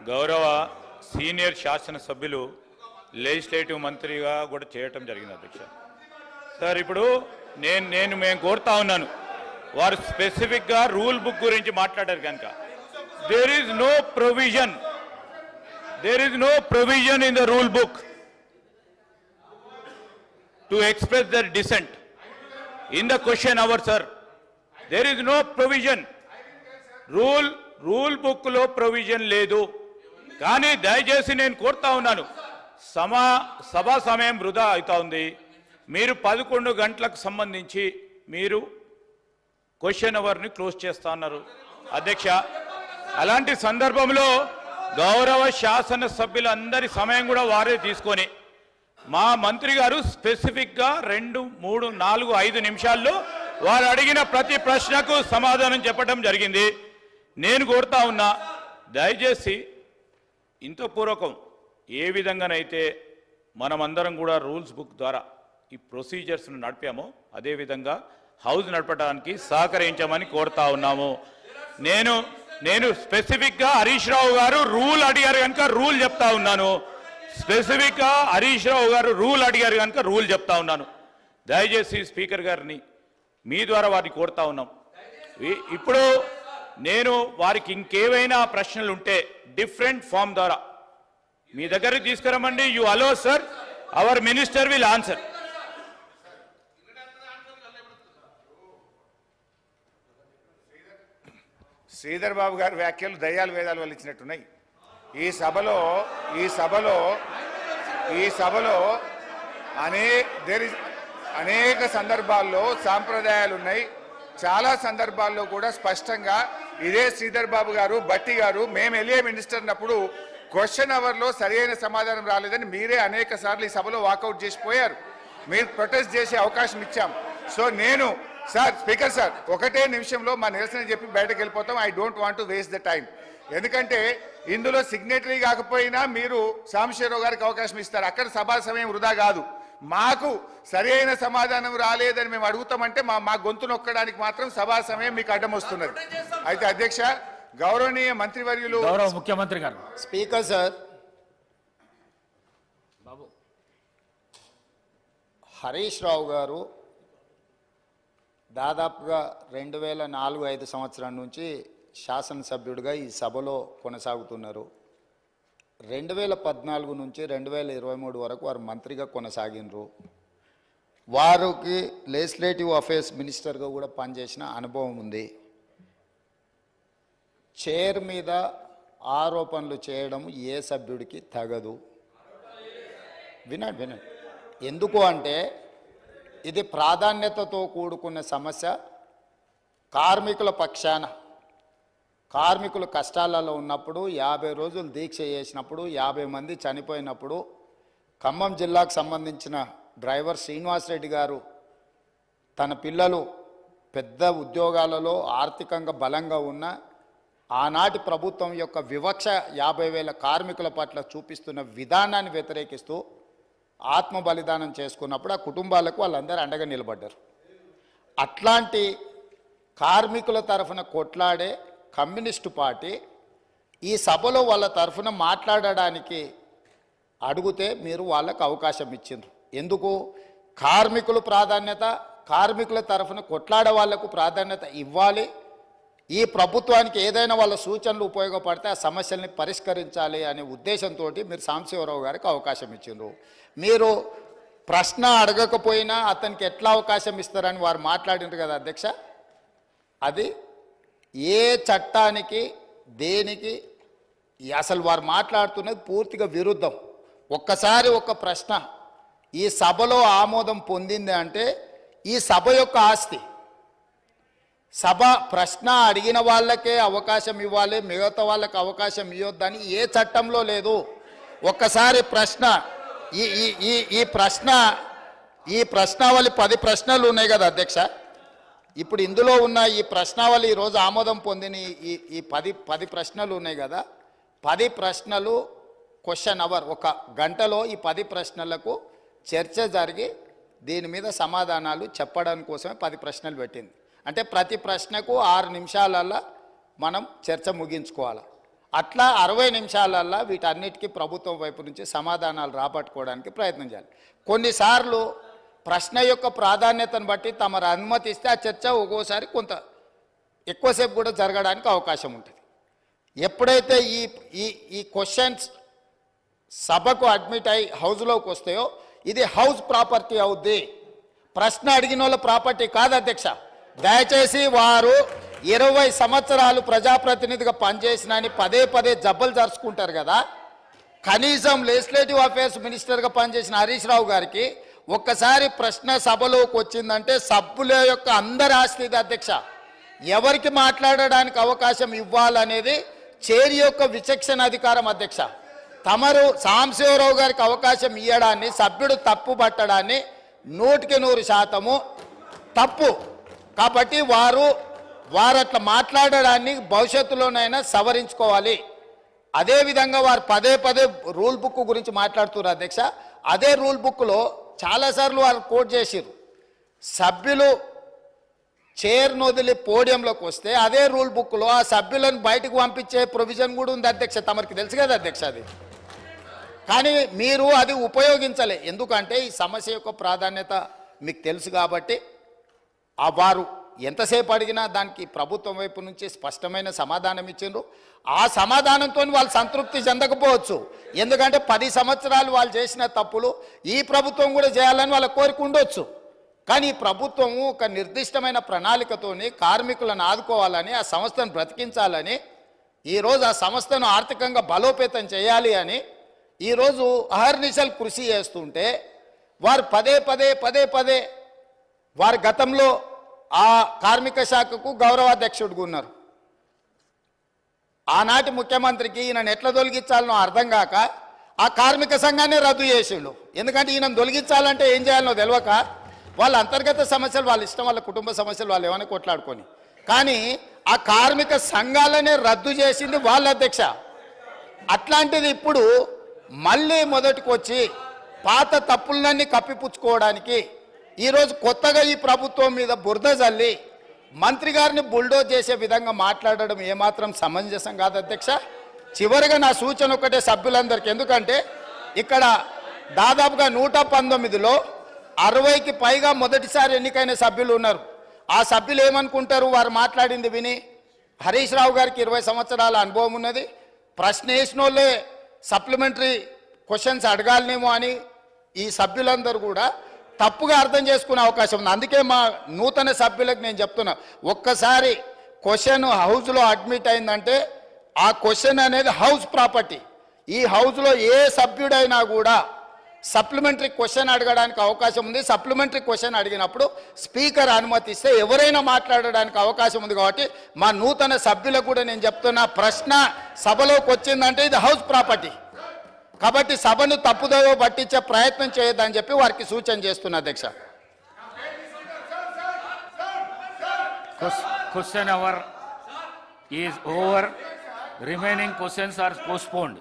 గౌరవ సీనియర్ శాసనసభ్యులు లెజిస్లేటివ్ మంత్రిగా కూడా చేయటం జరిగింది అధ్యక్ష. సార్ ఇప్పుడు మేము కోరుతా ఉన్నాను, వారు స్పెసిఫిక్గా రూల్ బుక్ గురించి మాట్లాడారు కనుక there is no provision in the rule book to express their dissent in the question hour sir. There is no provision. Rule book లో ప్రొవిజన్ లేదు. కానీ దయచేసి నేను కోరుతా ఉన్నాను, సభా సమయం వృధా అవుతా ఉంది. మీరు 11 గంటలకు సంబంధించి మీరు క్వశ్చన్ అవర్ని క్లోజ్ చేస్తా ఉన్నారు అధ్యక్ష. అలాంటి సందర్భంలో గౌరవ శాసనసభ్యులందరి సమయం కూడా వారే తీసుకొని మా మంత్రి గారు స్పెసిఫిక్గా 2, 3, 4, 5 నిమిషాల్లో వారు అడిగిన ప్రతి ప్రశ్నకు సమాధానం చెప్పడం జరిగింది. నేను కోరుతా ఉన్నా, దయచేసి ఇంత పూర్వకం ఏ విధంగానైతే మనమందరం కూడా రూల్స్ బుక్ ద్వారా ఈ ప్రొసీజర్స్ను నడిపామో అదేవిధంగా హౌస్ నడపడానికి సహకరించమని కోరుతా ఉన్నాము. నేను స్పెసిఫిక్గా హరీష్ రావు గారు రూల్ అడిగారు కనుక రూల్ చెప్తా ఉన్నాను. స్పెసిఫిక్గా హరీష్ రావు గారు రూల్ అడిగారు కనుక రూల్ చెప్తా ఉన్నాను. దయచేసి స్పీకర్ గారిని మీ ద్వారా వారిని కోరుతా ఉన్నాం. ఇప్పుడు నేను వారికి ఇంకేవైనా ప్రశ్నలు ఉంటే డిఫరెంట్ ఫామ్ ద్వారా మీ దగ్గరికి తీసుకురమ్మండి. You allow sir, our minister will answer. Sridhar Babu గారి వ్యాఖ్యలు దయ్యాలు వేదాలు వాళ్ళు ఇచ్చినట్టున్నాయి. ఈ సభలో అనేక సందర్భాల్లో సాంప్రదాయాలు ఉన్నాయి. చాలా సందర్భాల్లో కూడా స్పష్టంగా ఇదే శ్రీధర్ బాబు గారు, భట్టి గారు మేము ఎల్ఏ మినిస్టర్ అన్నప్పుడు క్వశ్చన్ అవర్లో సరైన సమాధానం రాలేదని మీరే అనేక సార్లు ఈ సభలో వాకౌట్ చేసిపోయారు. మీరు ప్రొటెస్ట్ చేసే అవకాశం ఇచ్చాం. సో నేను సార్, స్పీకర్ సార్, 1 నిమిషంలో మా నిరసన చెప్పి బయటకు వెళ్ళిపోతాం. I don't want to waste the time. ఎందుకంటే ఇందులో సిగ్నేటరీ కాకపోయినా మీరు సాంబశివరావు గారికి అవకాశం ఇస్తారు. అక్కడ సభా సమయం వృధా కాదు. మాకు సరి అయిన సమాధానం రాలేదని మేము అడుగుతామంటే మా గొంతు నొక్కడానికి మాత్రం సభా సమయం మీకు అడ్డం వస్తున్నది. అయితే అధ్యక్ష, గౌరవనీయ మంత్రివర్యులు, గౌరవ ముఖ్యమంత్రి గారు, స్పీకర్ సార్, బాబు హరీష్ రావు గారు దాదాపుగా 2004-05 సంవత్సరం నుంచి శాసనసభ్యుడిగా ఈ సభలో కొనసాగుతున్నారు. 2014 నుంచి 2023 వరకు వారు మంత్రిగా కొనసాగినరు. వారికి లెజిస్లేటివ్ అఫేర్స్ మినిస్టర్గా కూడా పనిచేసిన అనుభవం ఉంది. చైర్ మీద ఆరోపణలు చేయడం ఏ సభ్యుడికి తగదు. వినండి. ఎందుకు అంటే ఇది ప్రాధాన్యతతో కూడుకున్న సమస్య. కార్మికుల పక్షాన కార్మికులు కష్టాలలో ఉన్నప్పుడు 50 రోజులు దీక్ష చేసినప్పుడు 50 మంది చనిపోయినప్పుడు ఖమ్మం జిల్లాకు సంబంధించిన డ్రైవర్ శ్రీనివాసరెడ్డి గారు తన పిల్లలు పెద్ద ఉద్యోగాలలో ఆర్థికంగా బలంగా ఉన్న ఆనాటి ప్రభుత్వం యొక్క వివక్ష 50,000 కార్మికుల పట్ల చూపిస్తున్న విధానాన్ని వ్యతిరేకిస్తూ ఆత్మ బలిదానం చేసుకున్నప్పుడు ఆ కుటుంబాలకు వాళ్ళందరూ అండగా నిలబడ్డారు. అట్లాంటి కార్మికుల తరఫున కొట్లాడే కమ్యూనిస్టు పార్టీ ఈ సభలో వాళ్ళ తరఫున మాట్లాడడానికి అడిగితే మీరు వాళ్ళకు అవకాశం ఇచ్చిండ్రు. ఎందుకు? కార్మికుల ప్రాధాన్యత, కార్మికుల తరఫున కొట్లాడే వాళ్లకు ప్రాధాన్యత ఇవ్వాలి. ఈ ప్రభుత్వానికి ఏదైనా వాళ్ళ సూచనలు ఉపయోగపడితే ఆ సమస్యల్ని పరిష్కరించాలి అనే ఉద్దేశంతో మీరు సాంబశివరావు గారికి అవకాశం ఇచ్చిండ్రు. మీరు ప్రశ్న అడగకపోయినా అతనికి ఎట్లా అవకాశం ఇస్తారని వారు మాట్లాడినారు కదా అధ్యక్ష. అది ఏ చట్టానికి దేనికి అసలు వారు మాట్లాడుతున్నది పూర్తిగా విరుద్ధం. ఒక్కసారి ఒక ప్రశ్న ఈ సభలో ఆమోదం పొందింది అంటే ఈ సభ యొక్క ఆస్తి. సభ ప్రశ్న అడిగిన వాళ్ళకే అవకాశం ఇవ్వాలి, మిగతా వాళ్ళకి అవకాశం ఇవ్వద్దని ఏ చట్టంలో లేదు. ఒక్కసారి ప్రశ్న ఈ ప్రశ్నావళి 10 ప్రశ్నలు ఉన్నాయి కదా అధ్యక్ష. ఇప్పుడు ఇందులో ఉన్న ఈ ప్రశ్నావళి ఈరోజు ఆమోదం పొందిన ఈ 10 ప్రశ్నలు ఉన్నాయి కదా. 10 ప్రశ్నలు క్వశ్చన్ అవర్, 1 గంటలో ఈ 10 ప్రశ్నలకు చర్చ జరిగి దీని మీద సమాధానాలు చెప్పడానికి కోసమే 10 ప్రశ్నలు పెట్టింది. అంటే ప్రతి ప్రశ్నకు 6 నిమిషాలలో మనం చర్చ ముగించుకోవాలి. అట్లా 60 నిమిషాలల్లో వీటన్నిటికీ ప్రభుత్వం వైపు నుంచి సమాధానాలు రాబట్టుకోవడానికి ప్రయత్నం చేయాలి. కొన్నిసార్లు ప్రశ్న యొక్క ప్రాధాన్యతను బట్టి తమరు అనుమతిస్తే ఆ చర్చ ఒక్కోసారి కొంత ఎక్కువసేపు కూడా జరగడానికి అవకాశం ఉంటుంది. ఎప్పుడైతే ఈ క్వశ్చన్స్ సభకు అడ్మిట్ అయి హౌస్లోకి వస్తాయో ఇది హౌస్ ప్రాపర్టీ అవుద్ది, ప్రశ్న అడిగిన వాళ్ళ ప్రాపర్టీ కాదు అధ్యక్ష. దయచేసి వారు 20 సంవత్సరాలు ప్రజాప్రతినిధిగా పనిచేసినని పదే పదే జబ్బలు జరుచుకుంటారు కదా. కనీసం లెజిస్లేటివ్ అఫేర్స్ మినిస్టర్గా పనిచేసిన హరీష్ రావు గారికి ఒక్కసారి ప్రశ్న సభలోకి వచ్చిందంటే సభ్యుల యొక్క అందరి ఆస్తి ఇది అధ్యక్ష. ఎవరికి మాట్లాడడానికి అవకాశం ఇవ్వాలనేది చైర్ యొక్క విచక్షణ అధికారం అధ్యక్ష. తమరు సాంబశివరావు గారికి అవకాశం ఇవ్వడాన్ని సభ్యుడు తప్పు పట్టడాన్ని 100% తప్పు. కాబట్టి వారు అట్లా మాట్లాడడాన్ని భవిష్యత్తులోనైనా సవరించుకోవాలి. అదేవిధంగా వారు పదే పదే రూల్ బుక్ గురించి మాట్లాడుతున్నారు అధ్యక్ష. అదే రూల్ బుక్లో చాలాసార్లు వారు కోట్ చేసిరు. సభ్యులు చైర్ను వదిలి పోడియంలోకి వస్తే అదే రూల్ బుక్లో ఆ సభ్యులను బయటకు పంపించే ప్రొవిజన్ కూడా ఉంది అధ్యక్ష. తమరికి తెలుసు కదా అధ్యక్ష అది. కానీ మీరు అది ఉపయోగించలే. ఎందుకంటే ఈ సమస్య యొక్క ప్రాధాన్యత మీకు తెలుసు కాబట్టి వారు ఎంతసేపు అడిగినా దానికి ప్రభుత్వం వైపు నుంచి స్పష్టమైన సమాధానం ఇచ్చిండ్రు. ఆ సమాధానంతో వాళ్ళు సంతృప్తి చెందకపోవచ్చు. ఎందుకంటే 10 సంవత్సరాలు వాళ్ళు చేసిన తప్పులు ఈ ప్రభుత్వం కూడా చేయాలని వాళ్ళ కోరిక ఉండొచ్చు. కానీ ఈ ప్రభుత్వము ఒక నిర్దిష్టమైన ప్రణాళికతోని కార్మికులను ఆదుకోవాలని, ఆ సంస్థను బ్రతికించాలని, ఈరోజు ఆ సంస్థను ఆర్థికంగా బలోపేతం చేయాలి అని ఈరోజు అహర్నిశలు కృషి చేస్తుంటే వారు పదే పదే వారి గతంలో ఆ కార్మిక శాఖకు గౌరవాధ్యక్షుడిగా ఉన్నారు. ఆనాటి ముఖ్యమంత్రికి ఈయనను ఎట్లా తొలగించాలనో అర్థం కాక ఆ కార్మిక సంఘాన్ని రద్దు చేసిండు. ఎందుకంటే ఈయనను తొలగించాలంటే ఏం చేయాలనో తెలియక వాళ్ళ అంతర్గత సమస్యలు వాళ్ళ ఇష్టం, వాళ్ళ కుటుంబ సమస్యలు వాళ్ళు ఏమైనా కొట్లాడుకొని, కానీ ఆ కార్మిక సంఘాలనే రద్దు చేసింది వాళ్ళ అధ్యక్ష. అట్లాంటిది ఇప్పుడు మళ్ళీ మొదటికి వచ్చి పాత తప్పులన్నీ కప్పిపుచ్చుకోవడానికి ఈరోజు కొత్తగా ఈ ప్రభుత్వం మీద బురద జల్లి మంత్రి గారిని బుల్డోజ్ చేసే విధంగా మాట్లాడడం ఏమాత్రం సమంజసం కాదు అధ్యక్ష. చివరిగా నా సూచన ఒకటే సభ్యులందరికీ, ఎందుకంటే ఇక్కడ దాదాపుగా 119లో 60కి పైగా మొదటిసారి ఎన్నికైన సభ్యులు ఉన్నారు. ఆ సభ్యులు ఏమనుకుంటారు వారు మాట్లాడింది విని? హరీష్ రావు గారికి 20 సంవత్సరాల అనుభవం ఉన్నది, ప్రశ్న వేసిన వాళ్ళే సప్లిమెంటరీ క్వశ్చన్స్ అడగాలనేమో అని ఈ సభ్యులందరూ కూడా తప్పుగా అర్థం చేసుకునే అవకాశం ఉంది. అందుకే మా నూతన సభ్యులకు నేను చెప్తున్నా, ఒక్కసారి క్వశ్చన్ హౌస్లో అడ్మిట్ అయిందంటే ఆ క్వశ్చన్ అనేది హౌస్ ప్రాపర్టీ. ఈ హౌస్లో ఏ సభ్యుడైనా కూడా సప్లిమెంటరీ క్వశ్చన్ అడగడానికి అవకాశం ఉంది. సప్లిమెంటరీ క్వశ్చన్ అడిగినప్పుడు స్పీకర్ అనుమతిస్తే ఎవరైనా మాట్లాడడానికి అవకాశం ఉంది. కాబట్టి మా నూతన సభ్యులకు కూడా నేను చెప్తున్నా, ప్రశ్న సభలోకి వచ్చిందంటే ఇది హౌస్ ప్రాపర్టీ. కాబట్టి సభను తప్పుదోవ పట్టించే ప్రయత్నం చేయొద్దని చెప్పి వారికి సూచన చేస్తున్నా అధ్యక్ష. Question hour is over. Remaining questions are postponed.